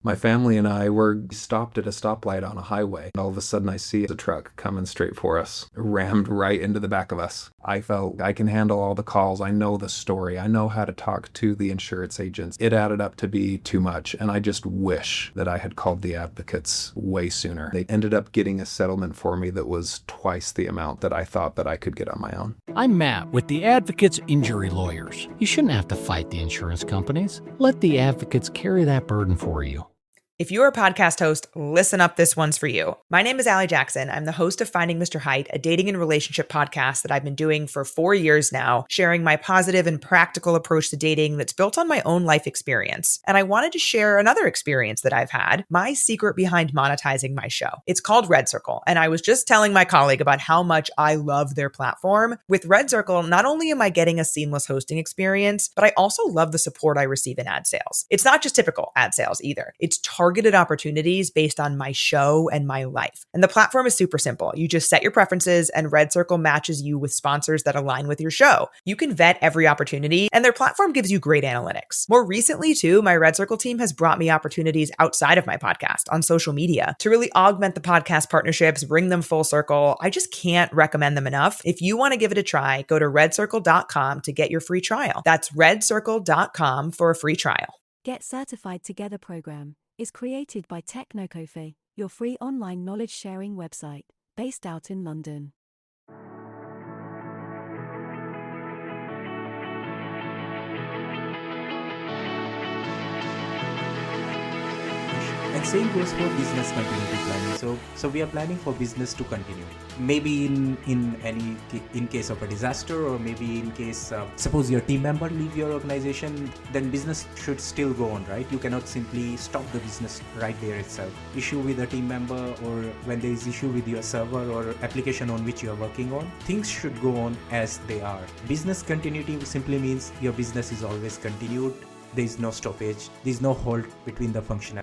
My family and I were stopped at a stoplight on a highway, and all of a sudden I see a truck coming straight for us, rammed right into the back of us. I felt I can handle all the calls. I know the story. I know how to talk to the insurance agents. It added up to be too much, and I just wish that I had called the advocates way sooner. They ended up getting a settlement for me that was twice the amount that I thought that I could get on my own. I'm Matt with the Advocates Injury Lawyers. You shouldn't have to fight the insurance companies. Let the advocates carry that burden for you. If you're a podcast host, listen up, this one's for you. My name is Allie Jackson. I'm the host of Finding Mr. Height, a dating and relationship podcast that I've been doing for 4 years now, sharing my positive and practical approach to dating that's built on my own life experience. And I wanted to share another experience that I've had, my secret behind monetizing my show. It's called Red Circle, and I was just telling my colleague about how much I love their platform. With Red Circle, not only am I getting a seamless hosting experience, but I also love the support I receive in ad sales. It's not just typical ad sales either. It's targeted opportunities based on my show and my life. And the platform is super simple. You just set your preferences and Red Circle matches you with sponsors that align with your show. You can vet every opportunity and their platform gives you great analytics. More recently too, my Red Circle team has brought me opportunities outside of my podcast on social media to really augment the podcast partnerships, bring them full circle. I just can't recommend them enough. If you want to give it a try, go to redcircle.com to get your free trial. That's redcircle.com for a free trial. Get Certified Together program is created by Technocoffee, your free online knowledge-sharing website, based out in London. And same goes for business continuity planning. So we are planning for business to continue. Maybe in case of a disaster, or maybe in case suppose your team member leave your organization, then business should still go on, right? You cannot simply stop the business right there itself. Issue with a team member, or when there is issue with your server or application on which you are working on, things should go on as they are. Business continuity simply means your business is always continued. There is no stoppage. There is no halt between the functionality.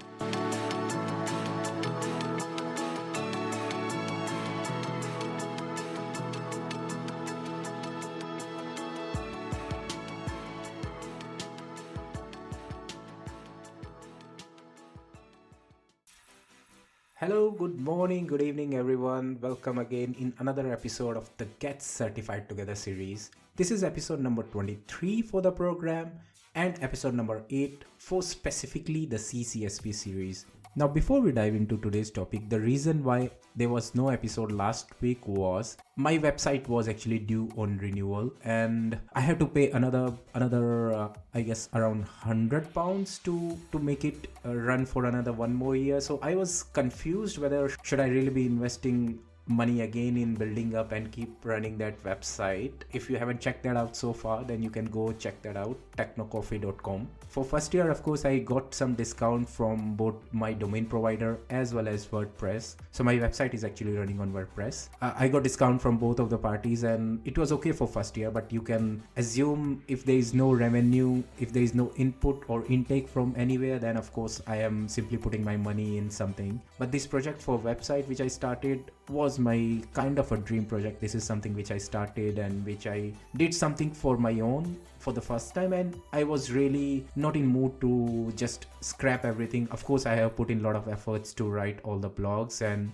Hello, good morning, good evening everyone. Welcome again in another episode of the Get Certified Together series. This is episode number 23 for the program and episode number 8 for specifically the CCSP series. Now before we dive into today's topic, the reason why there was no episode last week was my website was actually due on renewal and I had to pay another I guess around £100 to make it run for another one more year. So I was confused whether should I really be investing money again in building up and keep running that website. If you haven't checked that out so far, then you can go check that out, technocoffee.com. For first year, of course, I got some discount from both my domain provider as well as WordPress. So my website is actually running on WordPress. I got discount from both of the parties and it was okay for first year, but you can assume if there is no revenue, if there is no input or intake from anywhere, then of course I am simply putting my money in something. But this project for website which I started was my kind of a dream project. This is something which I started and which I did something for my own for the first time, and I was really not in mood to just scrap everything. Of course, I have put in a lot of efforts to write all the blogs and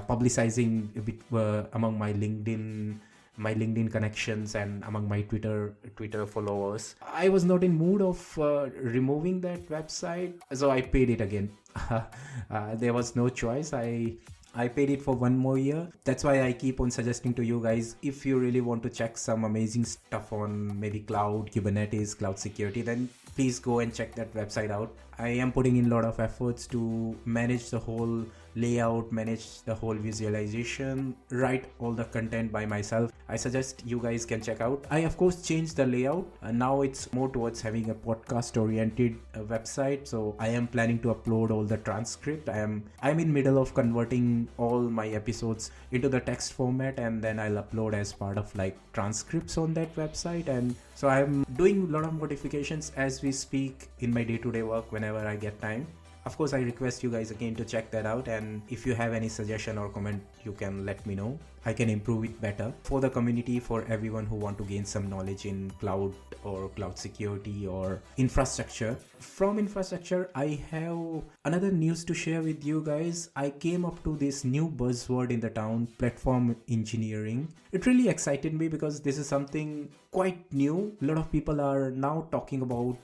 publicizing a bit among my LinkedIn connections and among my Twitter followers. I was not in mood of removing that website, so I paid it again. There was no choice. I paid it for one more year. That's why I keep on suggesting to you guys, if you really want to check some amazing stuff on maybe cloud, Kubernetes, cloud security, then please go and check that website out. I am putting in a lot of efforts to manage the whole layout, manage the whole visualization, write all the content by myself. I suggest you guys can check out. I of course changed the layout and now it's more towards having a podcast oriented website. So I am planning to upload all the transcript. I'm in middle of converting all my episodes into the text format and then I'll upload as part of like transcripts on that website. And so I'm doing a lot of modifications as we speak in my day-to-day work whenever I get time. of course, I request you guys again to check that out, and if you have any suggestion or comment, you can let me know. I can improve it better for the community, for everyone who want to gain some knowledge in cloud or cloud security or infrastructure. From infrastructure, I have another news to share with you guys. I came up to this new buzzword in the town, platform engineering. It really excited me because this is something quite new. A lot of people are now talking about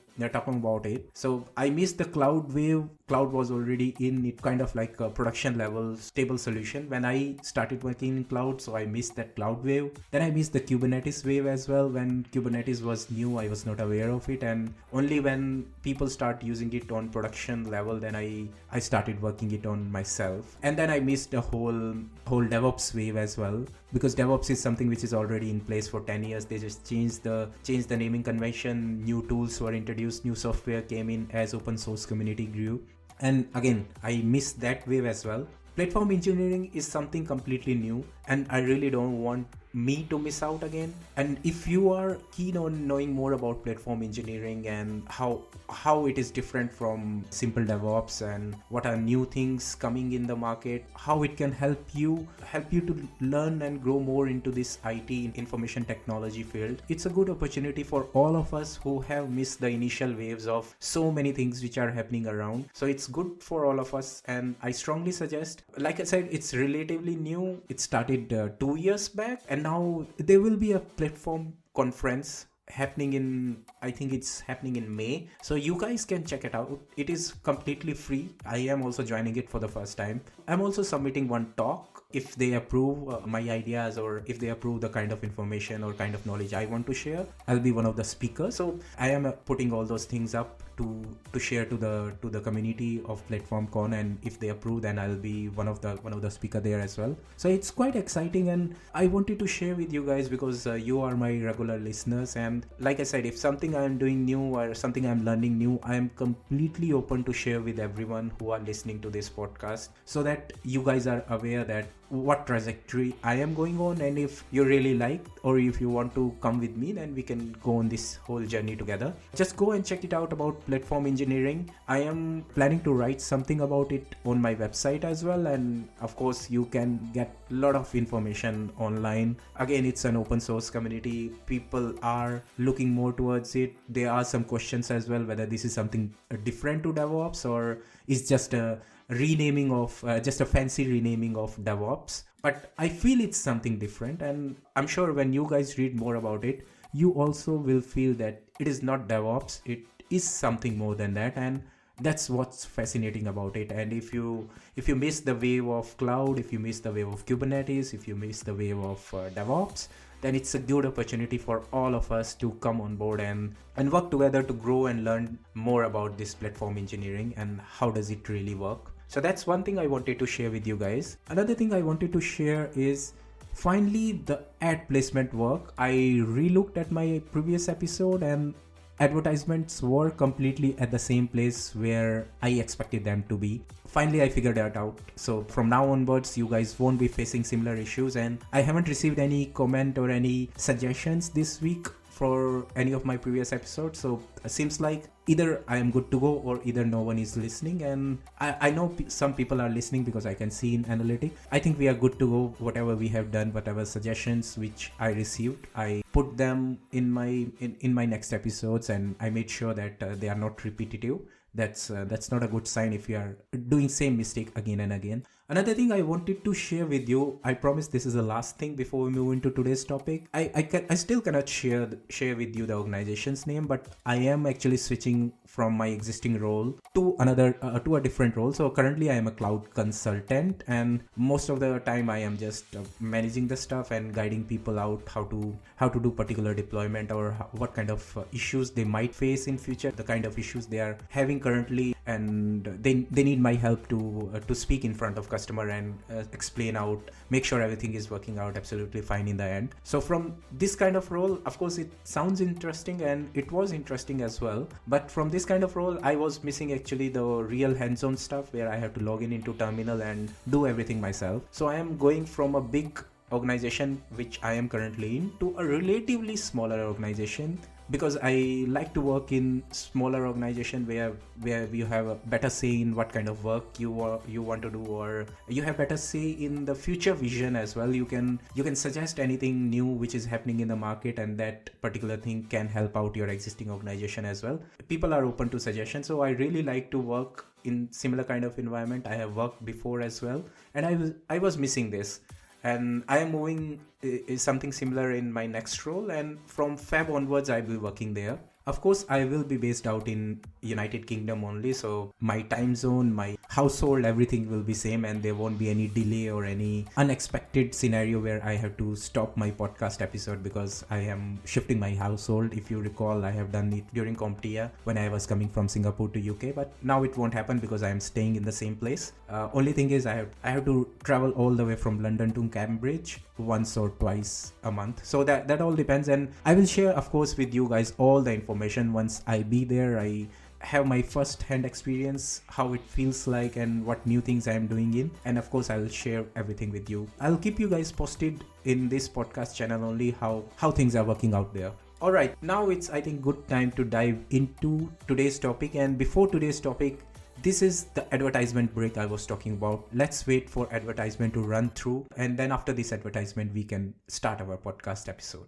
it. So I missed the cloud wave. Cloud was already in it, kind of like a production level stable solution when I started working in cloud. So I missed that cloud wave. Then I missed the Kubernetes wave as well. When Kubernetes was new, I was not aware of it, and only when people start using it on production level, then I started working it on myself. And then I missed the whole DevOps wave as well, because DevOps is something which is already in place for 10 years. They just changed the naming convention. New tools were introduced, new software came in as open source community grew. And again, I missed that wave as well. Platform engineering is something completely new, and I really don't want me to miss out again. And if you are keen on knowing more about platform engineering and how it is different from simple DevOps, and what are new things coming in the market, how it can help you to learn and grow more into this IT information technology field, it's a good opportunity for all of us who have missed the initial waves of so many things which are happening around. So it's good for all of us, and I strongly suggest, like I said, it's relatively new. It started 2 years back, and now there will be a platform conference happening in, I think it's happening in May, so you guys can check it out. It is completely free. I am also joining it for the first time. I'm also submitting one talk. If they approve my ideas, or if they approve the kind of information or kind of knowledge I want to share, I'll be one of the speakers. So I am putting all those things up to share to the community of PlatformCon, and if they approve, then I'll be one of the speaker there as well. So it's quite exciting, and I wanted to share with you guys because you are my regular listeners. And like I said, if something I'm doing new or something I'm learning new, I am completely open to share with everyone who are listening to this podcast, so that you guys are aware that what trajectory I am going on. And if you really like, or if you want to come with me, then we can go on this whole journey together. Just go and check it out about platform engineering. I am planning to write something about it on my website as well, and of course you can get a lot of information online. Again, it's an open source community. People are looking more towards it. There are some questions as well, whether this is something different to DevOps, or is just a renaming of just a fancy renaming of DevOps. But I feel it's something different, and I'm sure when you guys read more about it, you also will feel that it is not DevOps. It is something more than that, and that's what's fascinating about it. And if you miss the wave of cloud, if you miss the wave of Kubernetes, if you miss the wave of DevOps, then it's a good opportunity for all of us to come on board and work together to grow and learn more about this platform engineering and how does it really work. So that's one thing I wanted to share with you guys. Another thing I wanted to share is finally the ad placement work. I re-looked at my previous episode, and advertisements were completely at the same place where I expected them to be. Finally, I figured that out. So from now onwards, you guys won't be facing similar issues, and I haven't received any comment or any suggestions this week for any of my previous episodes. So it seems like either I am good to go, or either no one is listening. And I know some people are listening because I can see in analytics. I think we are good to go. Whatever we have done, whatever suggestions which I received, I put them in my next episodes, and I made sure that they are not repetitive. That's not a good sign if you are doing same mistake again and again. Another thing I wanted to share with you, I promise this is the last thing before we move into today's topic. I still cannot share with you the organization's name, but I am actually switching from my existing role to a different role. So currently I am a cloud consultant, and most of the time I am just managing the stuff and guiding people out how to do particular deployment, or what kind of issues they might face in future, the kind of issues they are having currently, and they need my help to speak in front of customer and explain out, make sure everything is working out absolutely fine in the end. So from this kind of role, of course it sounds interesting, and it was interesting as well, but from this kind of role I was missing actually the real hands-on stuff where I have to log into terminal and do everything myself. So I am going from a big organization which I am currently in to a relatively smaller organization because I like to work in smaller organization where you have a better say in what kind of work you want to do, or you have better say in the future vision as well. You can suggest anything new which is happening in the market, and that particular thing can help out your existing organization as well. People are open to suggestions, so I really like to work in similar kind of environment. I have worked before as well, and I was missing this, and I am moving is something similar in my next role, and from Feb onwards I will be working there. Of course, I will be based out in United Kingdom only, so my time zone, my household, everything will be same, and there won't be any delay or any unexpected scenario where I have to stop my podcast episode because I am shifting my household. If you recall, I have done it during CompTIA when I was coming from Singapore to UK, but now it won't happen because I am staying in the same place. Only thing is I have to travel all the way from London to Cambridge once or twice a month, so that all depends, and I will share of course with you guys all the information once I be there. I have my first hand experience, how it feels like and what new things I am doing in, and of course I will share everything with you. I'll keep you guys posted in this podcast channel only how things are working out there. Alright, now it's I think good time to dive into today's topic, and before today's topic, this is the advertisement break I was talking about. Let's wait for advertisement to run through, and then after this advertisement we can start our podcast episode.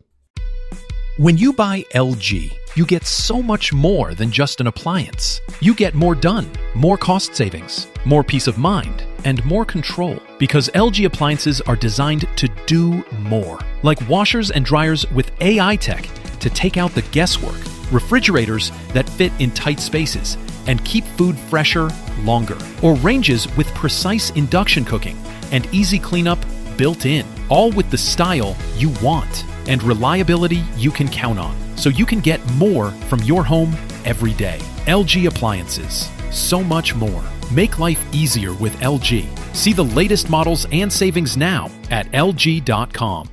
When you buy LG, you get so much more than just an appliance. You get more done, more cost savings, more peace of mind, and more control, because LG appliances are designed to do more. Like washers and dryers with AI tech to take out the guesswork, refrigerators that fit in tight spaces and keep food fresher longer, or ranges with precise induction cooking and easy cleanup built in, all with the style you want and reliability you can count on, so you can get more from your home every day. LG Appliances. So much more. Make life easier with LG. See the latest models and savings now at lg.com.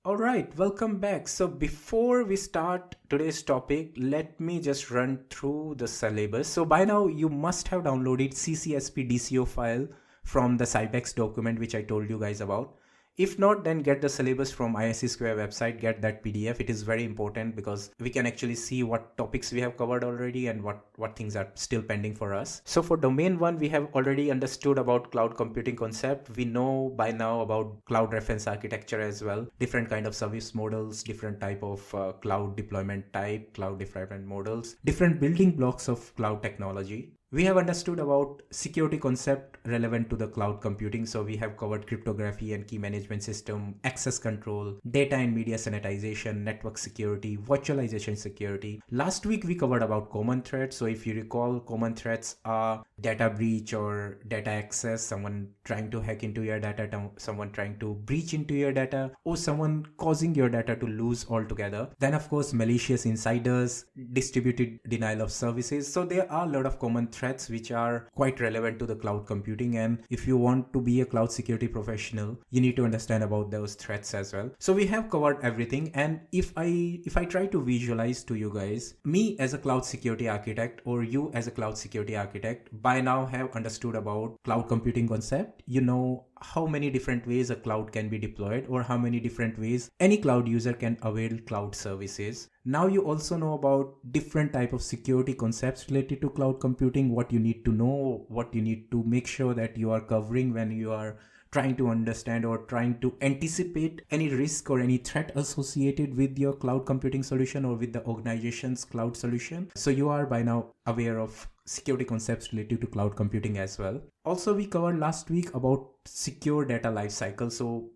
Alright, welcome back. So before we start today's topic, let me just run through the syllabus. So by now you must have downloaded CCSP DCO file from the Cybex document which I told you guys about. If not, then get the syllabus from ISC Square website, get that PDF. It is very important because we can actually see what topics we have covered already and what things are still pending for us. So for domain 1, we have already understood about cloud computing concept. We know by now about cloud reference architecture as well, different kind of service models, different type of cloud deployment type, cloud deployment models, different building blocks of cloud technology. We have understood about security concept relevant to the cloud computing. So we have covered cryptography and key management system, access control, data and media sanitization, network security, virtualization security. Last week we covered about common threats. So if you recall, common threats are data breach or data access, someone trying to hack into your data, someone trying to breach into your data, or someone causing your data to lose altogether. Then of course malicious insiders, distributed denial of services. So there are a lot of common threats which are quite relevant to the cloud computing, and if you want to be a cloud security professional, you need to understand about those threats as well. So we have covered everything, and if I try to visualize to you guys, me as a cloud security architect or you as a cloud security architect by now have understood about cloud computing concept. You know how many different ways a cloud can be deployed, or how many different ways any cloud user can avail cloud services. Now you also know about different type of security concepts related to cloud computing, what you need to know, what you need to make sure that you are covering when you are trying to understand or trying to anticipate any risk or any threat associated with your cloud computing solution or with the organization's cloud solution. So you are by now aware of security concepts related to cloud computing as well. Also, we covered last week about secure data lifecycle. So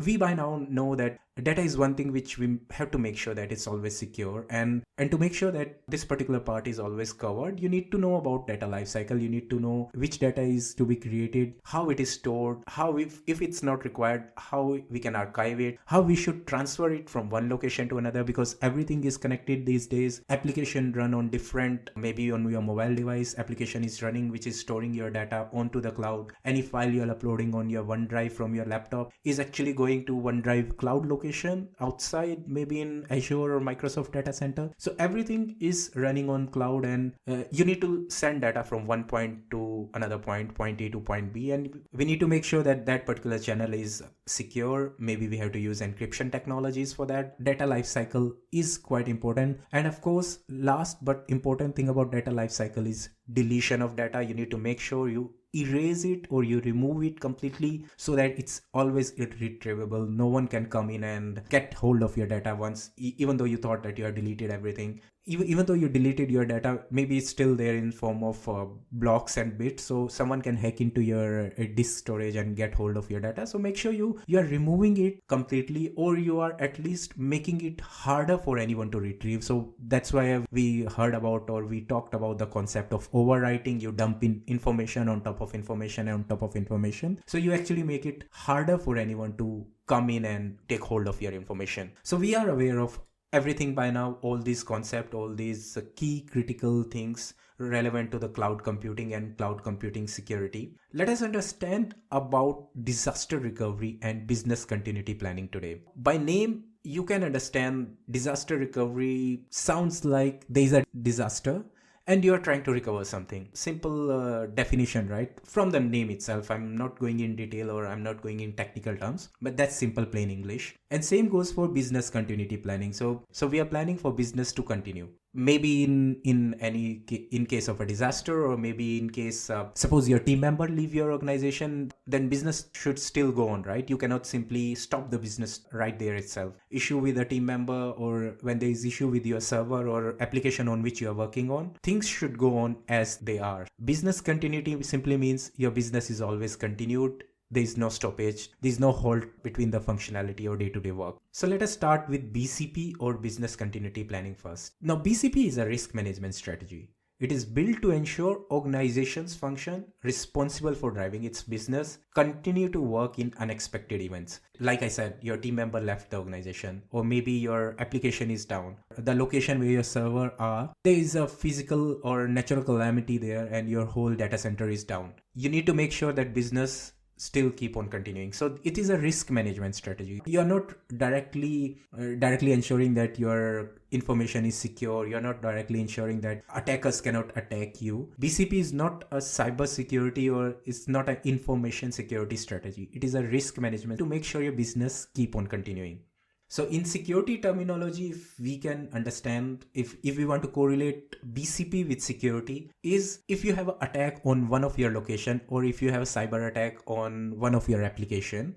we by now know that data is one thing which we have to make sure that it's always secure, and to make sure that this particular part is always covered, you need to know about data lifecycle. You need to know which data is to be created, how it is stored, how if it's not required, how we can archive it, how we should transfer it from one location to another, because everything is connected these days. Application run on different, maybe on your mobile device, application is running which is storing your data onto the cloud. Any file you're uploading on your OneDrive from your laptop is actually actually going to OneDrive cloud location outside, maybe in Azure or Microsoft data center. So everything is running on cloud, and you need to send data from one point to another point A to point B, and we need to make sure that that particular channel is secure. Maybe we have to use encryption technologies for that. Data lifecycle is quite important. And of course, last but important thing about data lifecycle is deletion of data. You need to make sure you erase it or you remove it completely so that it's always irretrievable. No one can come in and get hold of your data once, even though you thought that you have deleted everything. Even though you deleted your data, maybe it's still there in form of blocks and bits, so someone can hack into your disk storage and get hold of your data. So make sure you are removing it completely, or you are at least making it harder for anyone to retrieve. So that's why we heard about, or we talked about, the concept of overwriting. You dump in information on top of information on top of information, so you actually make it harder for anyone to come in and take hold of your information. So we are aware of everything by now, all these concepts, all these key critical things relevant to the cloud computing and cloud computing security. Let us understand about disaster recovery and business continuity planning today. By name, you can understand disaster recovery sounds like there is a disaster and you are trying to recover something. Simple definition, right? From the name itself. I'm not going in detail, or I'm not going in technical terms, but that's simple plain English. And same goes for business continuity planning. So we are planning for business to continue. Maybe in case of a disaster, or maybe in case suppose your team member leave your organization, then business should still go on, right? You cannot simply stop the business right there itself. Issue with a team member, or when there is issue with your server or application on which you are working on, things should go on as they are. Business continuity simply means your business is always continued. There is no stoppage. There is no halt between the functionality or day-to-day work. So let us start with BCP, or business continuity planning, first. Now, BCP is a risk management strategy. It is built to ensure organizations function responsible for driving its business continue to work in unexpected events. Like I said, your team member left the organization, or maybe your application is down. The location where your server are, there is a physical or natural calamity there, and your whole data center is down. You need to make sure that business still keep on continuing. So it is a risk management strategy. You are not directly ensuring that your information is secure. You're not directly ensuring that attackers cannot attack you. BCP is not a cyber security, or it's not an information security strategy. It is a risk management to make sure your business keep on continuing. So in security terminology, if we can understand, if we want to correlate BCP with security, is if you have an attack on one of your location, or if you have a cyber attack on one of your application,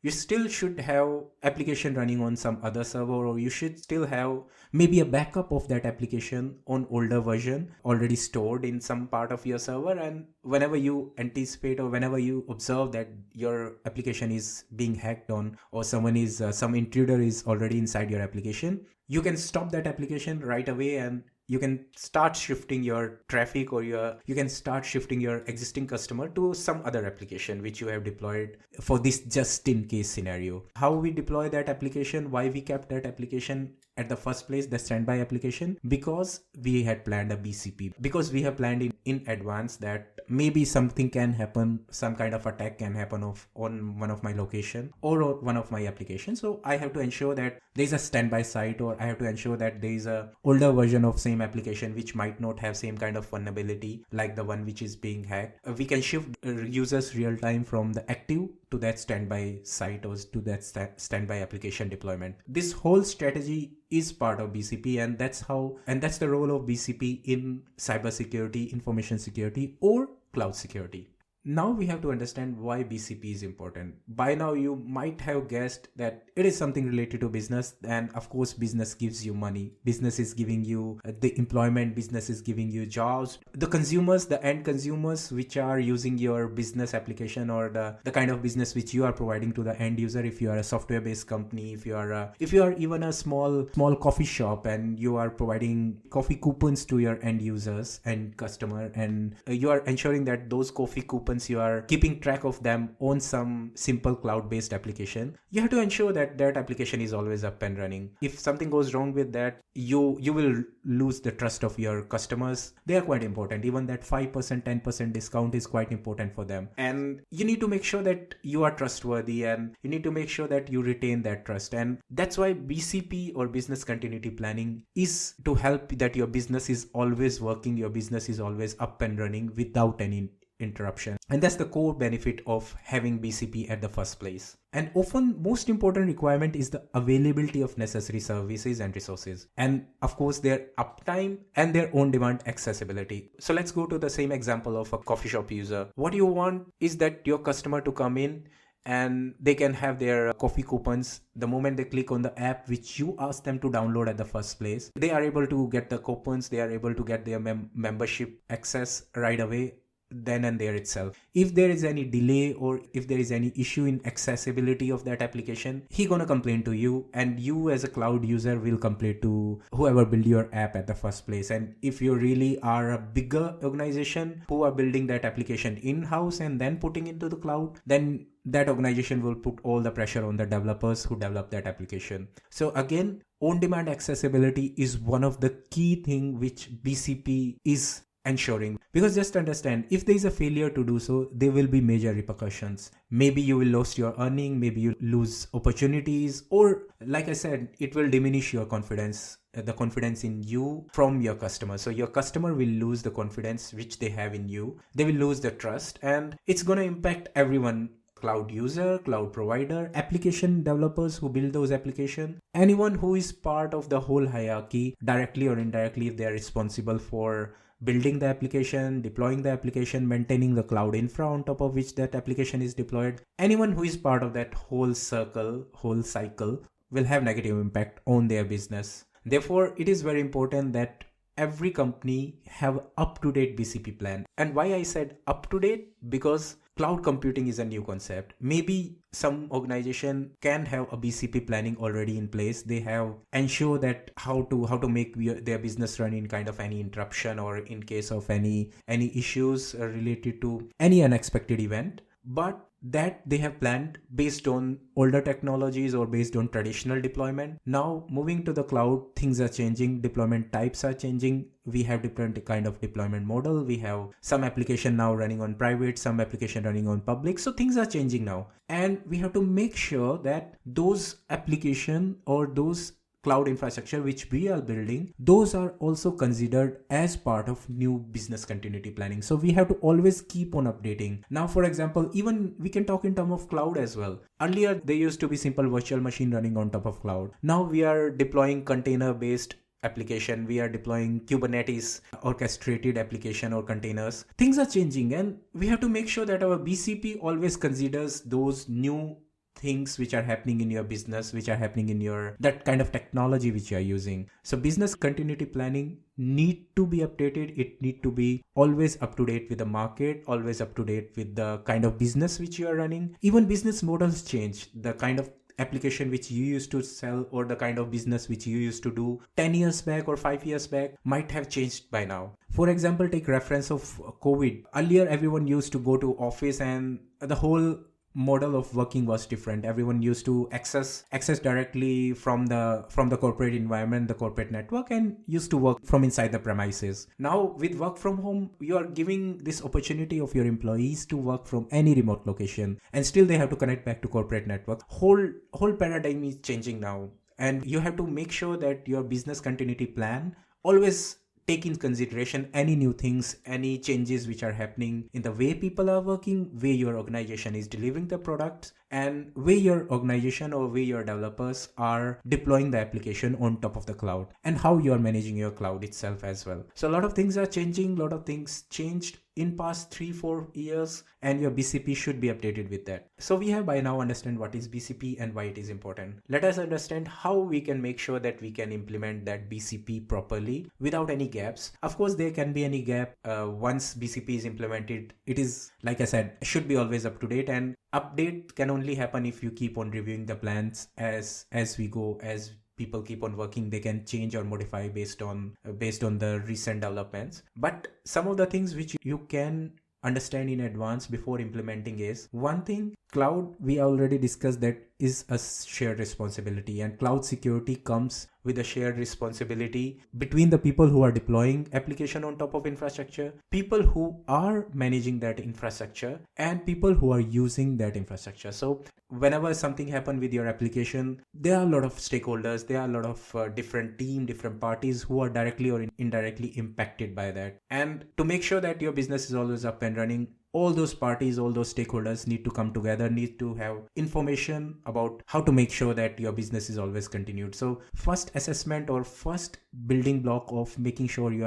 you still should have application running on some other server, or you should still have maybe a backup of that application on older version already stored in some part of your server. And whenever you anticipate, or whenever you observe that your application is being hacked on, or some intruder is already inside your application, you can stop that application right away, and you can start shifting your traffic, or you can start shifting your existing customer to some other application which you have deployed for this just in case scenario. How we deploy that application, why we kept that application at the first place, the standby application, because we had planned a BCP, because we have planned in advance that maybe something can happen, some kind of attack can happen on one of my location or one of my applications. So I have to ensure that there is a standby site, or I have to ensure that there is a older version of same application which might not have same kind of vulnerability like the one which is being hacked. We can shift users real time from the active to that standby site, or to that standby application deployment. This whole strategy is part of BCP, and that's the role of BCP in cybersecurity, information security, or cloud security. Now we have to understand why BCP is important. By now you might have guessed that it is something related to business, and of course business gives you money. Business is giving you the employment, business is giving you jobs. The consumers, the end consumers which are using your business application, or the kind of business which you are providing to the end user, if you are a software based company, if you are even a small coffee shop and you are providing coffee coupons to your end users and customer, and you are ensuring that those coffee coupons coupons, you are keeping track of them on some simple cloud-based application, you have to ensure that that application is always up and running. If something goes wrong with that, you will lose the trust of your customers. They are quite important. Even that 5%, 10% discount is quite important for them. And you need to make sure that you are trustworthy, and you need to make sure that you retain that trust. And that's why BCP, or business continuity planning, is to help that your business is always working, your business is always up and running without any interruption. And that's the core benefit of having BCP at the first place. And often most important requirement is the availability of necessary services and resources, and of course their uptime and their on-demand accessibility. So let's go to the same example of a coffee shop user. What you want is that your customer to come in and they can have their coffee coupons the moment they click on the app which you asked them to download at the first place. They are able to get the coupons, they are able to get their membership access right away, then and there itself. If there is any delay or if there is any issue in accessibility of that application, he gonna complain to you, and you as a cloud user will complain to whoever built your app at the first place. And if you really are a bigger organization who are building that application in-house and then putting into the cloud, then that organization will put all the pressure on the developers who develop that application. So again, on-demand accessibility is one of the key thing which BCP is ensuring, because just understand, if there is a failure to do so, there will be major repercussions. Maybe you will lose your earning, maybe you lose opportunities, or like I said, it will diminish your confidence, the confidence in you from your customer. So your customer will lose the confidence which they have in you, they will lose the trust, and it's going to impact everyone: cloud user, cloud provider, application developers who build those applications, anyone who is part of the whole hierarchy, directly or indirectly, if they are responsible for building the application, deploying the application, maintaining the cloud infra on top of which that application is deployed. Anyone who is part of that whole cycle will have negative impact on their business. Therefore, it is very important that every company have up-to-date BCP plan. And why I said up-to-date? Because cloud computing is a new concept. Maybe some organization can have a BCP planning already in place. They have ensure that how to make their business run in kind of any interruption, or in case of any issues related to any unexpected event. But that they have planned based on older technologies or based on traditional deployment. Now moving to the cloud, things are changing, deployment types are changing. We have different kind of deployment model. We have some application now running on private, some application running on public. So things are changing now, and we have to make sure that those application or those cloud infrastructure which we are building, those are also considered as part of new business continuity planning. So we have to always keep on updating. Now, for example, even we can talk in terms of cloud as well. Earlier, there used to be simple virtual machine running on top of cloud. Now we are deploying container-based application. We are deploying Kubernetes orchestrated application or containers. Things are changing, and we have to make sure that our BCP always considers those new things which are happening in your business, which are happening in your that kind of technology which you are using. So business continuity planning need to be updated. It need to be always up to date with the market, always up to date with the kind of business which you are running. Even business models change. The kind of application which you used to sell or the kind of business which you used to do 10 years back or 5 years back might have changed by now. For example, take reference of COVID. Earlier, everyone used to go to office, and the whole model of working was different. Everyone used to access directly from the corporate environment, the corporate network, and used to work from inside the premises. Now with work from home, you are giving this opportunity of your employees to work from any remote location, and still they have to connect back to corporate network. Whole paradigm is changing now, and you have to make sure that your business continuity plan always take in consideration any new things, any changes which are happening in the way people are working, way your organization is delivering the products, and way your organization or way your developers are deploying the application on top of the cloud, and how you are managing your cloud itself as well. So a lot of things are changing, a lot of things changed in past 3-4 years, and your BCP should be updated with that. So we have by now understand what is BCP and why it is important. Let us understand how we can make sure that we can implement that BCP properly without any gaps. Of course, there can be any gap. Once BCP is implemented, it is, like I said, should be always up to date, and update can only happen if you keep on reviewing the plans as we go. As people keep on working, they can change or modify based on the recent developments. But some of the things which you can understand in advance before implementing is, one thing, cloud, we already discussed that is a shared responsibility, and cloud security comes with a shared responsibility between the people who are deploying application on top of infrastructure, people who are managing that infrastructure, and people who are using that infrastructure. So whenever something happens with your application, there are a lot of stakeholders, there are a lot of different team, different parties who are directly or indirectly impacted by that. And to make sure that your business is always up and running, all those parties, all those stakeholders need to come together, need to have information about how to make sure that your business is always continued. So first assessment or first building block of making sure you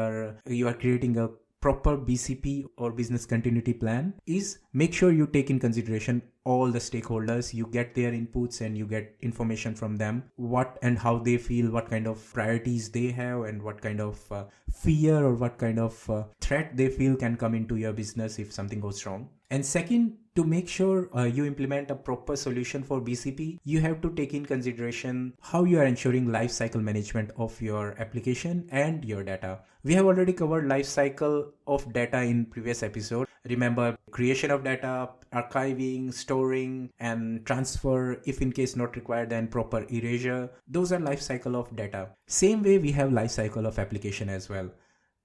are creating a proper BCP or business continuity plan is make sure you take in consideration all the stakeholders, you get their inputs and you get information from them, what and how they feel, what kind of priorities they have, and what kind of fear or what kind of threat they feel can come into your business if something goes wrong. And second, to make sure you implement a proper solution for BCP, you have to take in consideration how you are ensuring lifecycle management of your application and your data. We have already covered lifecycle of data in previous episode. Remember, creation of data, archiving, storing, and transfer, if in case not required, then proper erasure. Those are lifecycle of data. Same way we have lifecycle of application as well.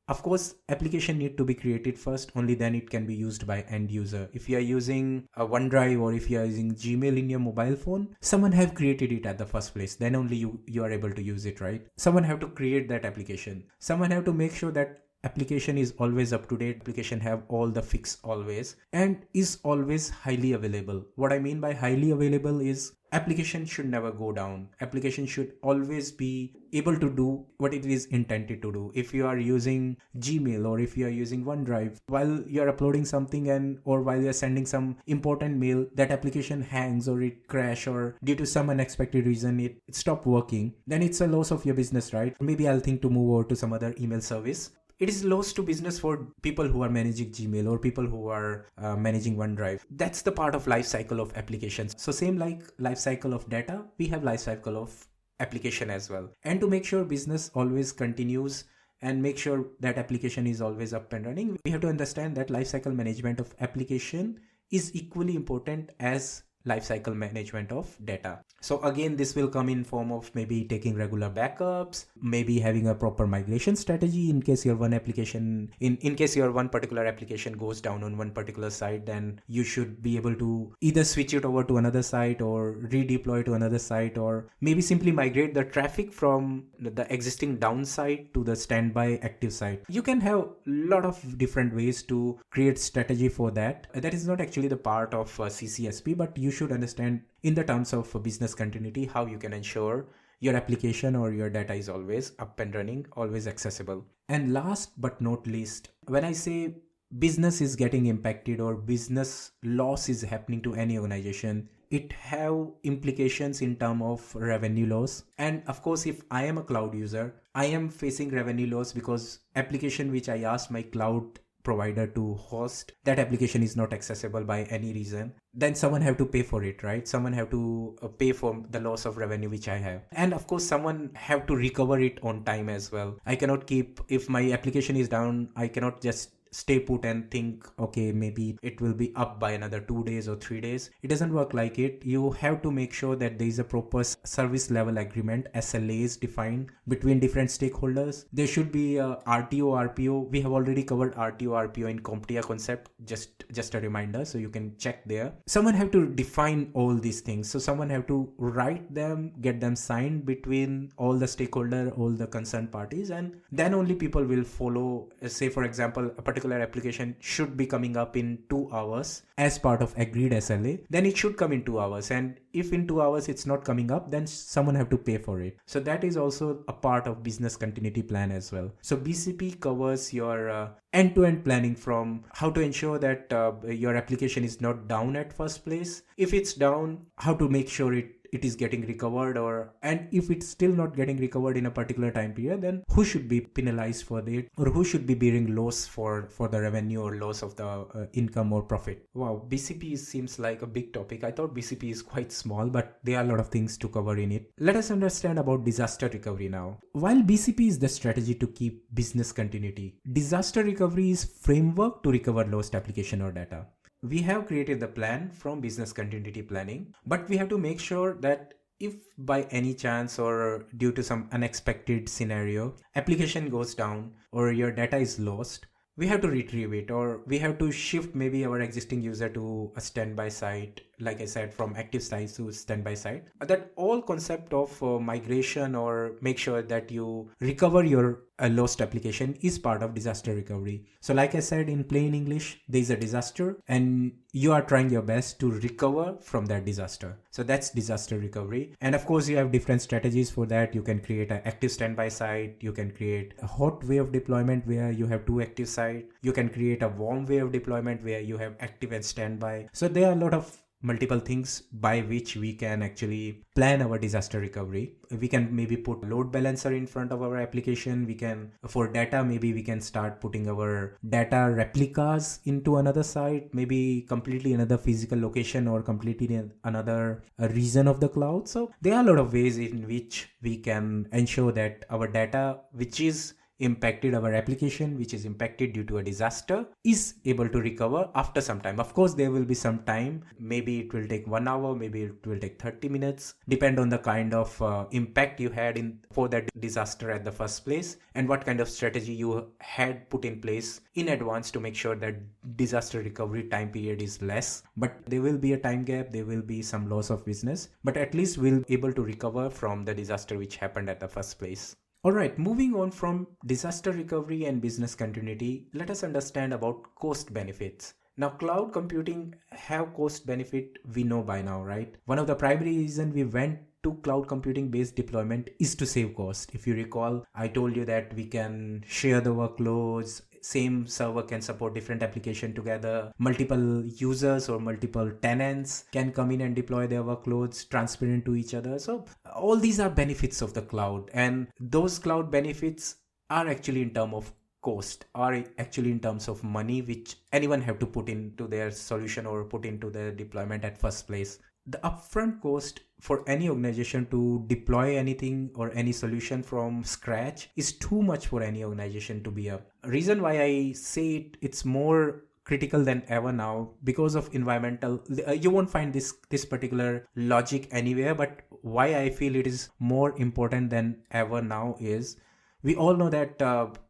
Of course, application need to be created first, only then it can be used by end user. If you are using a OneDrive or if you are using Gmail in your mobile phone, someone have created it at the first place. Then only you are able to use it, right? Someone have to create that application. Someone have to make sure that application is always up to date, application have all the fix always, and is always highly available. What I mean by highly available is application should never go down. Application should always be able to do what it is intended to do. If you are using Gmail or if you are using OneDrive, while you are uploading something or while you are sending some important mail, that application hangs or it crash or due to some unexpected reason it stopped working, then it's a loss of your business, right? Maybe I'll think to move over to some other email service. It is loss to business for people who are managing Gmail or people who are managing OneDrive. That's the part of life cycle of applications. So same like life cycle of data, we have life cycle of application as well. And to make sure business always continues and make sure that application is always up and running, we have to understand that life cycle management of application is equally important as lifecycle management of data. So again, this will come in form of maybe taking regular backups, maybe having a proper migration strategy in case your one application, in case your one particular application goes down on one particular site, then you should be able to either switch it over to another site or redeploy to another site, or maybe simply migrate the traffic from the existing down site to the standby active site. You can have a lot of different ways to create strategy for that. That is not actually the part of CCSP, but you should understand in the terms of business continuity how you can ensure your application or your data is always up and running, always accessible. And last but not least, when I say business is getting impacted or business loss is happening to any organization, it have implications in terms of revenue loss. And of course, if I am a cloud user, I am facing revenue loss because application which I asked my cloud provider to host, that application is not accessible by any reason, then someone have to pay for it, right? Someone have to pay for the loss of revenue which I have. And of course, someone have to recover it on time as well. I cannot keep, if my application is down, I cannot just stay put and think, okay, maybe it will be up by another 2 days or 3 days. It doesn't work like it. You have to make sure that there is a proper service level agreement, SLAs defined between different stakeholders. There should be a RTO, RPO. We have already covered RTO, RPO in CompTIA concept. Just a reminder, so you can check there. Someone have to define all these things. So someone have to write them, get them signed between all the stakeholder, all the concerned parties, and then only people will follow. Say for example, a particular application should be coming up in 2 hours as part of agreed SLA, then it should come in 2 hours. And if in 2 hours it's not coming up, then someone have to pay for it. So that is also a part of business continuity plan as well. So BCP covers your end-to-end planning from how to ensure that your application is not down at first place. If it's down, how to make sure it is getting recovered, and if it's still not getting recovered in a particular time period, then who should be penalized for it, or who should be bearing loss for the revenue or loss of the income or profit. Wow, BCP seems like a big topic. I thought BCP is quite small, but there are a lot of things to cover in it. Let us understand about disaster recovery now. While BCP is the strategy to keep business continuity, disaster recovery is framework to recover lost application or data. We have created the plan from business continuity planning, but we have to make sure that if by any chance or due to some unexpected scenario, application goes down or your data is lost, we have to retrieve it, or we have to shift maybe our existing user to a standby site, like I said, from active site to standby site. That all concept of migration or make sure that you recover your lost application is part of disaster recovery. So like I said, in plain English, there is a disaster and you are trying your best to recover from that disaster. So that's disaster recovery. And of course, you have different strategies for that. You can create an active standby site. You can create a hot way of deployment where you have two active sites. You can create a warm way of deployment where you have active and standby. So there are a lot of multiple things by which we can actually plan our disaster recovery. We can maybe put load balancer in front of our application. We can, for data, maybe we can start putting our data replicas into another site, maybe completely another physical location or completely another region of the cloud. So there are a lot of ways in which we can ensure that our data, which is impacted, our application which is impacted due to a disaster, is able to recover after some time. Of course, there will be some time. Maybe it will take 1 hour, maybe it will take 30 minutes, depend on the kind of impact you had for that disaster at the first place and what kind of strategy you had put in place in advance to make sure that disaster recovery time period is less. But there will be a time gap, there will be some loss of business, but at least we'll be able to recover from the disaster which happened at the first place. Alright, moving on from disaster recovery and business continuity, let us understand about cost benefits. Now, cloud computing have cost benefit, we know by now, right? One of the primary reasons we went to cloud computing based deployment is to save cost. If you recall, I told you that we can share the workloads, same server can support different applications together, multiple users or multiple tenants can come in and deploy their workloads transparent to each other. So all these are benefits of the cloud, and those cloud benefits are actually in terms of cost, are actually in terms of money which anyone have to put into their solution or put into their deployment at first place. The upfront cost for any organization to deploy anything or any solution from scratch is too much for any organization to be up. Reason why I say it's more critical than ever now because of environmental. You won't find this particular logic anywhere, but why I feel it is more important than ever now is we all know that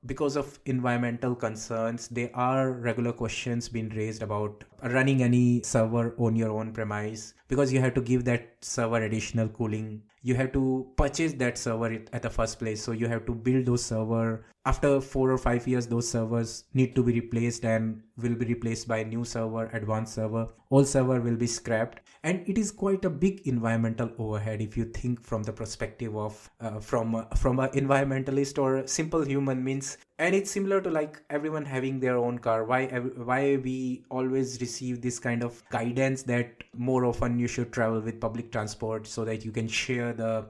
because of environmental concerns, there are regular questions being raised about running any server on your own premise, because you have to give that server additional cooling. You have to purchase that server at the first place. So you have to build those server. After 4 or 5 years, those servers need to be replaced and will be replaced by a new server, advanced server. All server will be scrapped. And it is quite a big environmental overhead if you think from the perspective of from an environmentalist or simple human means. And it's similar to like everyone having their own car. Why we always receive this kind of guidance that more often you should travel with public transport so that you can share the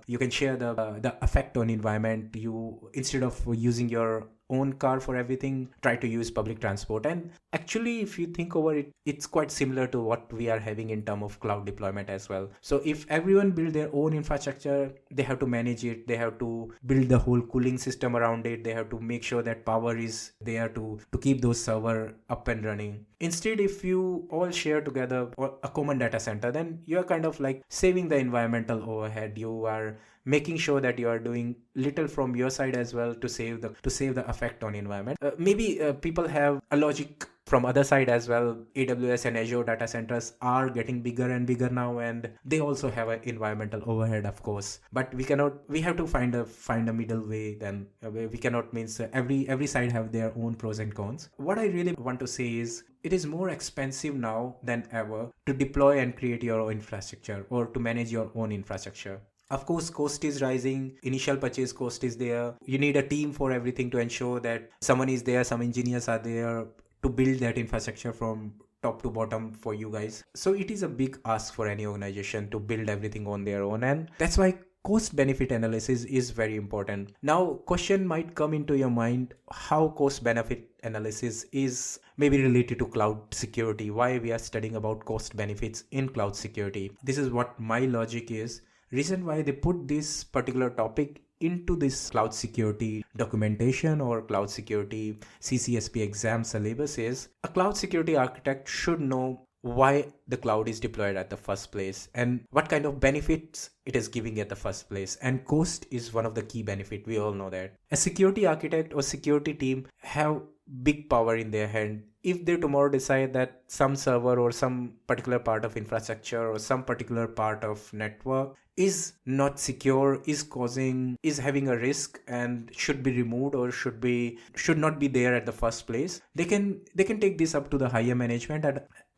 effect on environment. You, instead of using your own car for everything, try to use public transport. And actually, if you think over it, it's quite similar to what we are having in terms of cloud deployment as well. So if everyone build their own infrastructure, they have to manage it, they have to build the whole cooling system around it, they have to make sure that power is there to keep those server up and running. Instead, if you all share together a common data center, then you're kind of like saving the environmental overhead. You are making sure that you are doing little from your side as well to save the effect on environment. Maybe people have a logic from other side as well. AWS and Azure data centers are getting bigger and bigger now, and they also have an environmental overhead, of course. But we have to find a middle way. Then we cannot means every side have their own pros and cons. What I really want to say is it is more expensive now than ever to deploy and create your own infrastructure or to manage your own infrastructure. Of course, cost is rising. Initial purchase cost is there. You need a team for everything to ensure that someone is there, some engineers are there to build that infrastructure from top to bottom for you guys. So it is a big ask for any organization to build everything on their own, and that's why cost benefit analysis is very important. Now, question might come into your mind, how cost benefit analysis is maybe related to cloud security, why we are studying about cost benefits in cloud security. This is what my logic is. Reason why they put this particular topic into this cloud security documentation or cloud security CCSP exam syllabus is, a cloud security architect should know why the cloud is deployed at the first place and what kind of benefits it is giving at the first place. And cost is one of the key benefit. We all know that. A security architect or security team have big power in their hand. If they tomorrow decide that some server or some particular part of infrastructure or some particular part of network is not secure, is having a risk and should be removed or should not be there at the first place, they can take this up to the higher management.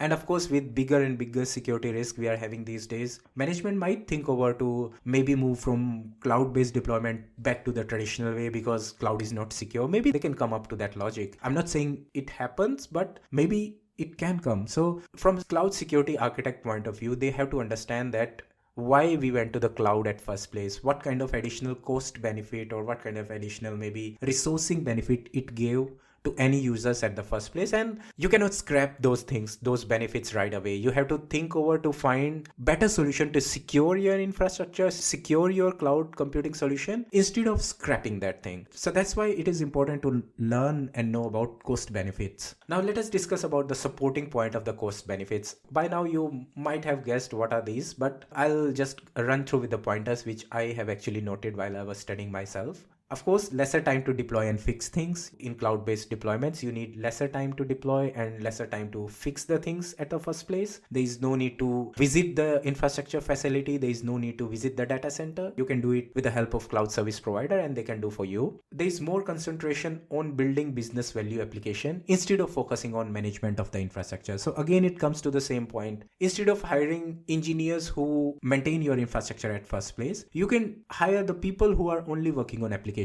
And of course, with bigger and bigger security risk we are having these days, management might think over to maybe move from cloud-based deployment back to the traditional way because cloud is not secure. Maybe they can come up to that logic. I'm not saying it happens, but maybe it can come. So from cloud security architect point of view, they have to understand that why we went to the cloud at first place, what kind of additional cost benefit or what kind of additional maybe resourcing benefit it gave to any users at the first place. And you cannot scrap those things, those benefits right away. You have to think over to find better solution to secure your infrastructure, secure your cloud computing solution instead of scrapping that thing. So that's why it is important to learn and know about cost benefits. Now let us discuss about the supporting point of the cost benefits. By now you might have guessed what are these, but I'll just run through with the pointers which I have actually noted while I was studying myself. Of course, lesser time to deploy and fix things. In cloud-based deployments, you need lesser time to deploy and lesser time to fix the things at the first place. There is no need to visit the infrastructure facility. There is no need to visit the data center. You can do it with the help of cloud service provider and they can do for you. There is more concentration on building business value application instead of focusing on management of the infrastructure. So again, it comes to the same point. Instead of hiring engineers who maintain your infrastructure at first place, you can hire the people who are only working on application.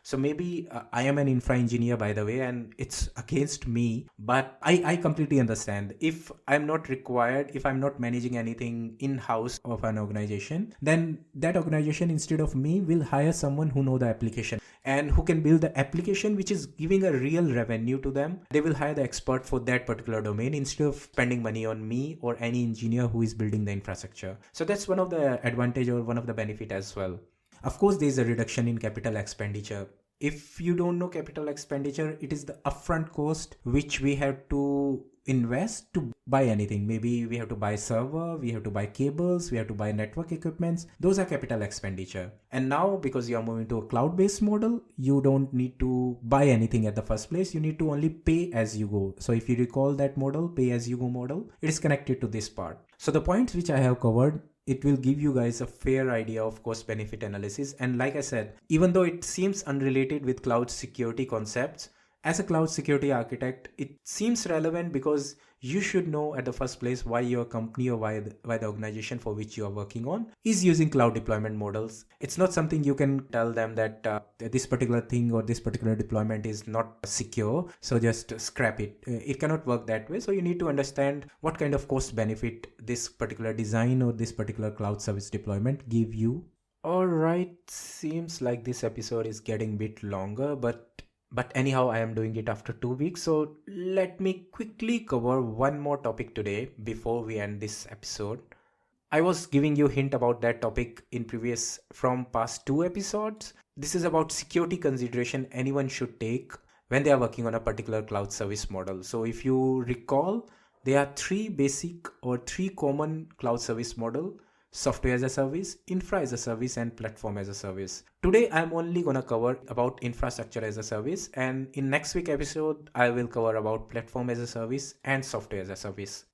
So maybe I am an infra engineer, by the way, and it's against me, but I completely understand. If I'm not required, if I'm not managing anything in-house of an organization, then that organization instead of me will hire someone who know the application and who can build the application which is giving a real revenue to them. They will hire the expert for that particular domain instead of spending money on me or any engineer who is building the infrastructure. So that's one of the advantage or one of the benefit as well. Of course, there is a reduction in capital expenditure. If you don't know capital expenditure, it is the upfront cost which we have to invest to buy anything. Maybe we have to buy server, we have to buy cables, we have to buy network equipments. Those are capital expenditure. And now because you are moving to a cloud-based model, you don't need to buy anything at the first place. You need to only pay as you go. So if you recall that model, pay as you go model, it is connected to this part. So the points which I have covered, it will give you guys a fair idea of cost benefit analysis. And like I said, even though it seems unrelated with cloud security concepts, as a cloud security architect, it seems relevant because you should know at the first place why your company or why the organization for which you are working on is using cloud deployment models. It's not something you can tell them that this particular thing or this particular deployment is not secure, so just scrap it. It cannot work that way. So you need to understand what kind of cost benefit this particular design or this particular cloud service deployment give you. All right, seems like this episode is getting a bit longer, but anyhow, I am doing it after 2 weeks. So let me quickly cover one more topic today before we end this episode. I was giving you a hint about that topic from past 2 episodes. This is about security consideration anyone should take when they are working on a particular cloud service model. So if you recall, there are 3 basic or 3 common cloud service model: software as a service, infra as a service, and platform as a service. Today, I'm only going to cover about infrastructure as a service, and in next week episode, I will cover about platform as a service and software as a service.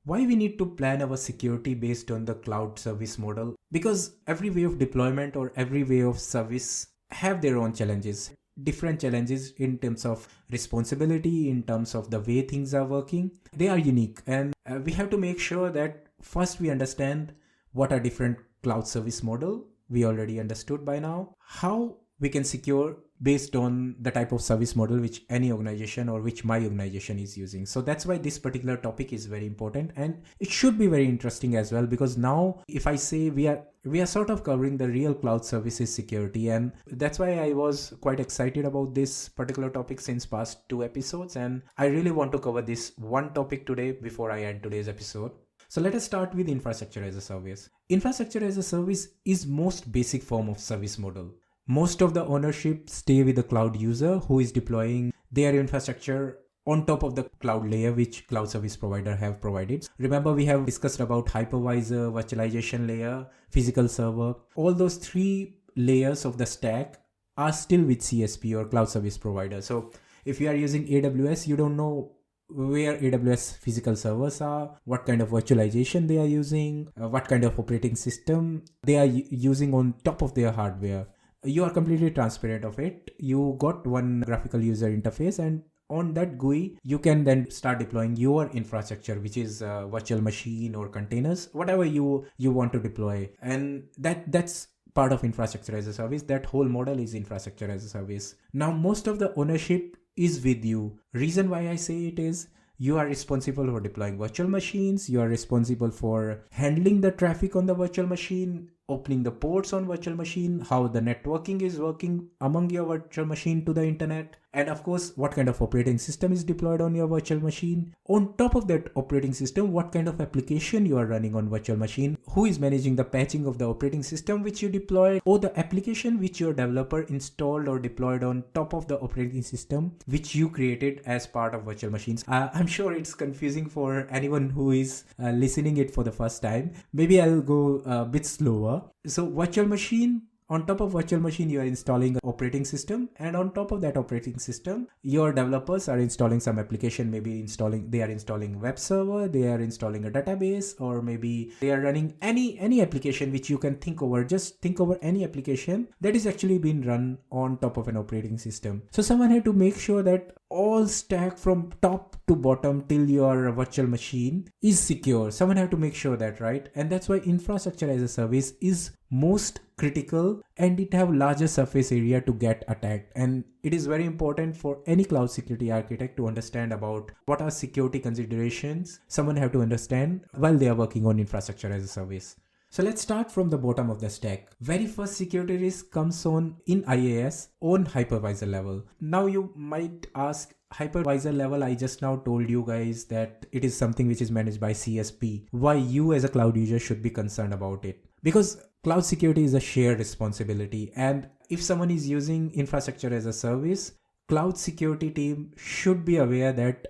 Why we need to plan our security based on the cloud service model? Because every way of deployment or every way of service have their own challenges. Different challenges in terms of responsibility, in terms of the way things are working. They are unique, and we have to make sure that first we understand what are different cloud service model. We already understood by now. How we can secure based on the type of service model which any organization or which my organization is using. So that's why this particular topic is very important, and it should be very interesting as well, because now if I say we are sort of covering the real cloud services security, and that's why I was quite excited about this particular topic since past 2 episodes, and I really want to cover this one topic today before I end today's episode. So let us start with infrastructure as a service. Infrastructure as a service is most basic form of service model. Most of the ownership stay with the cloud user who is deploying their infrastructure on top of the cloud layer which cloud service provider have provided. Remember, we have discussed about hypervisor, virtualization layer, physical server. All those 3 layers of the stack are still with CSP or cloud service provider. So if you are using AWS, you don't know where AWS physical servers are, what kind of virtualization they are using, what kind of operating system they are using on top of their hardware. You are completely transparent of it. You got one graphical user interface, and on that GUI, you can then start deploying your infrastructure, which is a virtual machine or containers, whatever you want to deploy. And that's part of infrastructure as a service. That whole model is infrastructure as a service. Now, most of the ownership is with you. Reason why I say it is, you are responsible for deploying virtual machines. You are responsible for handling the traffic on the virtual machine, opening the ports on virtual machine, how the networking is working among your virtual machine to the internet, and of course, what kind of operating system is deployed on your virtual machine. On top of that operating system, what kind of application you are running on virtual machine, who is managing the patching of the operating system which you deployed, or the application which your developer installed or deployed on top of the operating system which you created as part of virtual machines. I'm sure it's confusing for anyone who is listening it for the first time. Maybe I'll go a bit slower. So virtual machine, on top of virtual machine, you are installing an operating system, and on top of that operating system, your developers are installing some application. Maybe they are installing web server, they are installing a database, or maybe they are running any application which you can think over. Just think over any application that is actually being run on top of an operating system. So someone had to make sure that all stack from top to bottom till your virtual machine is secure. Someone have to make sure that, right? And that's why infrastructure as a service is most critical, and it have larger surface area to get attacked. And it is very important for any cloud security architect to understand about what are security considerations someone have to understand while they are working on infrastructure as a service. So let's start from the bottom of the stack. Very first security risk comes in IaaS on hypervisor level. Now you might ask, hypervisor level, I just now told you guys that it is something which is managed by CSP. Why you as a cloud user should be concerned about it? Because cloud security is a shared responsibility, and if someone is using infrastructure as a service, cloud security team should be aware that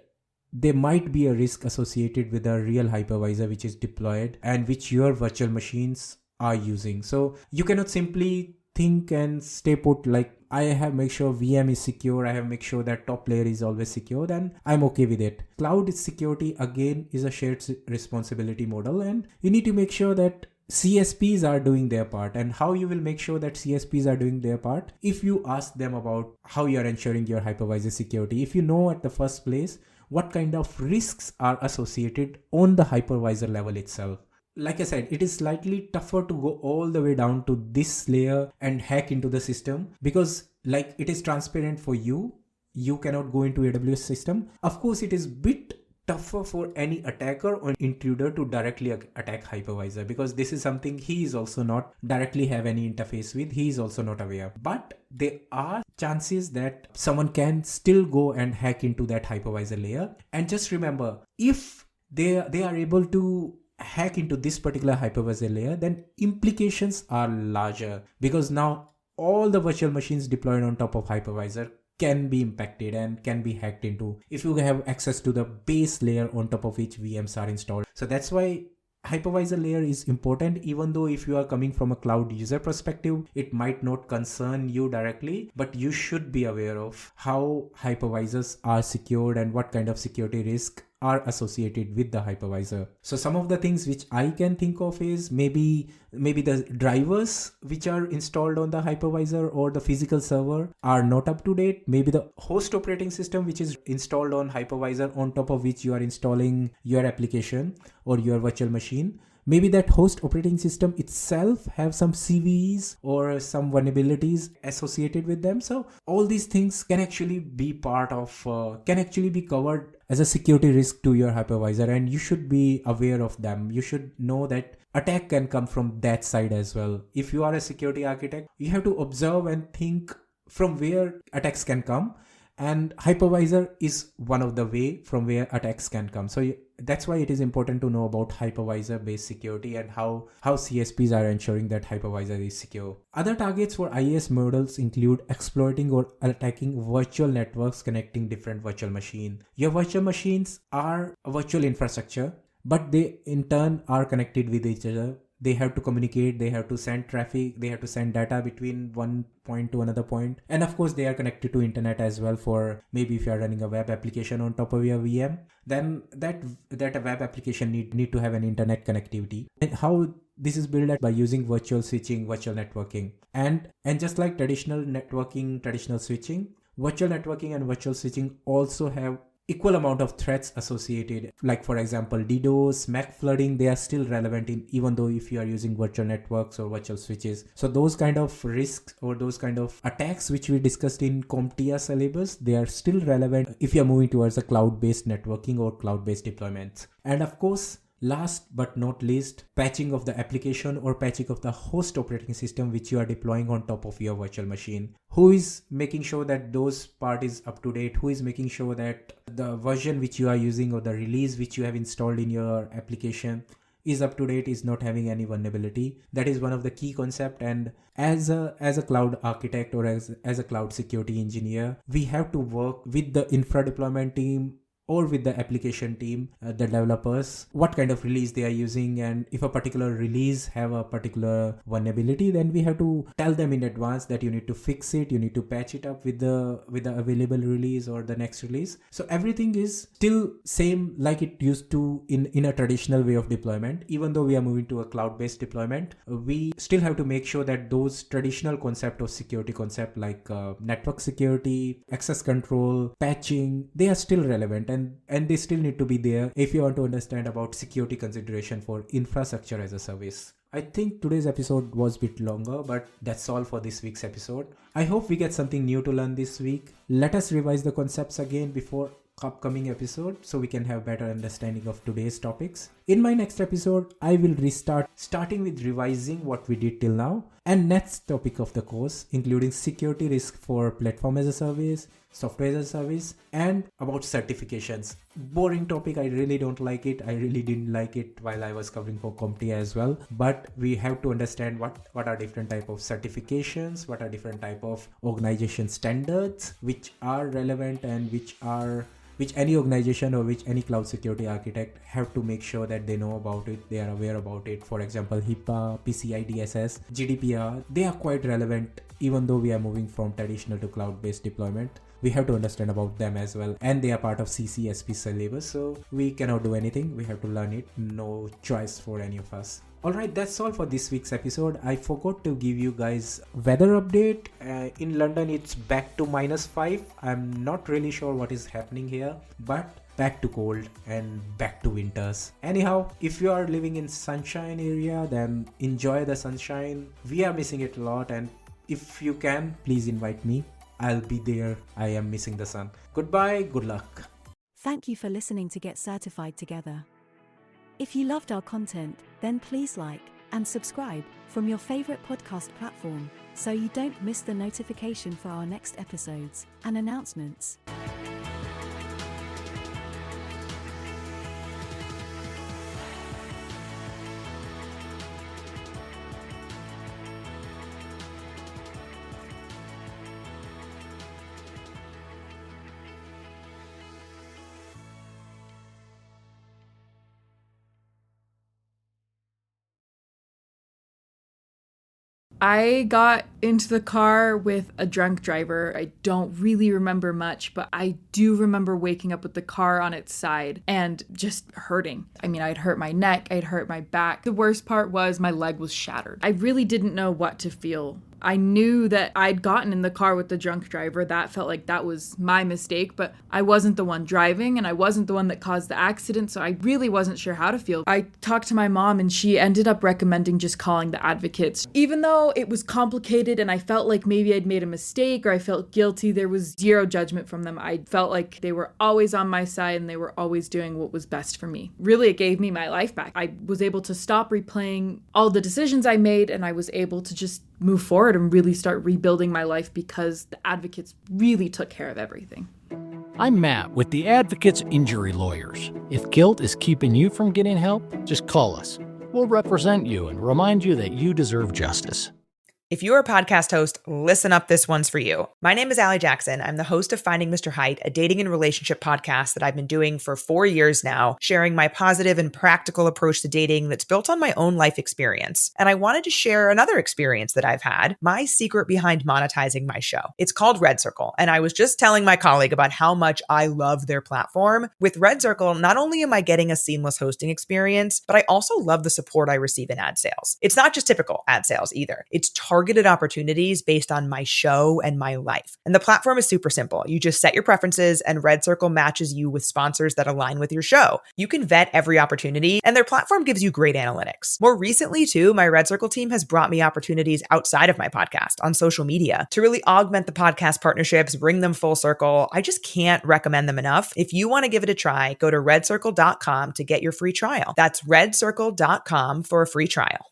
there might be a risk associated with a real hypervisor which is deployed and which your virtual machines are using. So you cannot simply think and stay put like, I have make sure VM is secure, I have make sure that top layer is always secure, then I'm okay with it. Cloud security again is a shared responsibility model, and you need to make sure that CSPs are doing their part. And how you will make sure that CSPs are doing their part? If you ask them about how you are ensuring your hypervisor security, if you know at the first place what kind of risks are associated on the hypervisor level itself. Like I said, it is slightly tougher to go all the way down to this layer and hack into the system, because like it is transparent for you cannot go into AWS system. Of course, it is bit tougher for any attacker or intruder to directly attack hypervisor, because this is something he is also not directly have any interface with, he is also not aware. But there are chances that someone can still go and hack into that hypervisor layer. And just remember, if they are able to hack into this particular hypervisor layer, then implications are larger, because now all the virtual machines deployed on top of hypervisor can be impacted and can be hacked into if you have access to the base layer on top of which VMs are installed. So that's why hypervisor layer is important. Even though if you are coming from a cloud user perspective, it might not concern you directly, but you should be aware of how hypervisors are secured and what kind of security risk are associated with the hypervisor. So some of the things which I can think of is maybe the drivers which are installed on the hypervisor or the physical server are not up to date. Maybe the host operating system which is installed on hypervisor on top of which you are installing your application or your virtual machine, maybe that host operating system itself have some CVEs or some vulnerabilities associated with them. So all these things can actually be can actually be covered as a security risk to your hypervisor, and you should be aware of them. You should know that attack can come from that side as well. If you are a security architect, you have to observe and think from where attacks can come, and hypervisor is one of the way from where attacks can come. So that's why it is important to know about hypervisor based security and how CSPs are ensuring that hypervisor is secure. Other targets for IaaS models include exploiting or attacking virtual networks connecting different virtual machines. Your virtual machines are a virtual infrastructure, but they in turn are connected with each other. They have to communicate, they have to send traffic, they have to send data between one point to another point. And of course, they are connected to internet as well. For maybe if you are running a web application on top of your VM, then that web application need to have an internet connectivity. And how this is built by using virtual switching, virtual networking. And just like traditional networking, traditional switching, virtual networking and virtual switching also have equal amount of threats associated. Like for example, DDoS, MAC flooding, they are still relevant even though if you are using virtual networks or virtual switches. So those kind of risks or those kind of attacks which we discussed in CompTIA syllabus, they are still relevant if you are moving towards a cloud-based networking or cloud-based deployments. And of course, last but not least, patching of the application or patching of the host operating system which you are deploying on top of your virtual machine. Who is making sure that those part is up to date? Who is making sure that the version which you are using or the release which you have installed in your application is up to date, is not having any vulnerability? That is one of the key concept. And as a cloud architect or as a cloud security engineer, we have to work with the infra deployment team or with the application team, the developers, what kind of release they are using. And if a particular release have a particular vulnerability, then we have to tell them in advance that you need to fix it, you need to patch it up with the available release or the next release. So everything is still same like it used to in a traditional way of deployment. Even though we are moving to a cloud-based deployment, we still have to make sure that those traditional concept of security concept like network security, access control, patching, they are still relevant, and they still need to be there if you want to understand about security consideration for infrastructure as a service. I think today's episode was a bit longer, but that's all for this week's episode. I hope we get something new to learn this week. Let us revise the concepts again before upcoming episode so we can have better understanding of today's topics. In my next episode, I will starting with revising what we did till now, and next topic of the course including security risk for platform as a service, software as a service, and about certifications. Boring topic, I really don't like it. I really didn't like it while I was covering for CompTIA as well. But we have to understand what are different type of certifications, what are different type of organization standards which are relevant and which any organization or which any cloud security architect have to make sure that they know about it, they are aware about it. For example, HIPAA, PCI DSS, GDPR, they are quite relevant even though we are moving from traditional to cloud-based deployment. We have to understand about them as well, and they are part of CCSP syllabus, so we cannot do anything. We have to learn it. No choice for any of us. Alright, that's all for this week's episode. I forgot to give you guys weather update. In London, it's back to -5. I'm not really sure what is happening here, but back to cold and back to winters. Anyhow, if you are living in sunshine area, then enjoy the sunshine. We are missing it a lot, and if you can, please invite me. I'll be there. I am missing the sun. Goodbye, good luck. Thank you for listening to Get Certified Together. If you loved our content, then please like and subscribe from your favorite podcast platform so you don't miss the notification for our next episodes and announcements. I got into the car with a drunk driver. I don't really remember much, but I do remember waking up with the car on its side and just hurting. I mean, I'd hurt my neck, I'd hurt my back. The worst part was my leg was shattered. I really didn't know what to feel. I knew that I'd gotten in the car with the drunk driver. That felt like that was my mistake, but I wasn't the one driving and I wasn't the one that caused the accident, so I really wasn't sure how to feel. I talked to my mom and she ended up recommending just calling the advocates. Even though it was complicated and I felt like maybe I'd made a mistake or I felt guilty, there was zero judgment from them. I felt like they were always on my side and they were always doing what was best for me. Really, it gave me my life back. I was able to stop replaying all the decisions I made and I was able to just move forward and really start rebuilding my life because the advocates really took care of everything. I'm Matt with the Advocates Injury Lawyers. If guilt is keeping you from getting help, just call us. We'll represent you and remind you that you deserve justice. If you're a podcast host, listen up, this one's for you. My name is Allie Jackson. I'm the host of Finding Mr. Height, a dating and relationship podcast that I've been doing for 4 years now, sharing my positive and practical approach to dating that's built on my own life experience. And I wanted to share another experience that I've had, my secret behind monetizing my show. It's called Red Circle, and I was just telling my colleague about how much I love their platform. With Red Circle, not only am I getting a seamless hosting experience, but I also love the support I receive in ad sales. It's not just typical ad sales either. It's targeted opportunities based on my show and my life. And the platform is super simple. You just set your preferences and Red Circle matches you with sponsors that align with your show. You can vet every opportunity and their platform gives you great analytics. More recently too, my Red Circle team has brought me opportunities outside of my podcast on social media to really augment the podcast partnerships, bring them full circle. I just can't recommend them enough. If you want to give it a try, go to redcircle.com to get your free trial. That's redcircle.com for a free trial.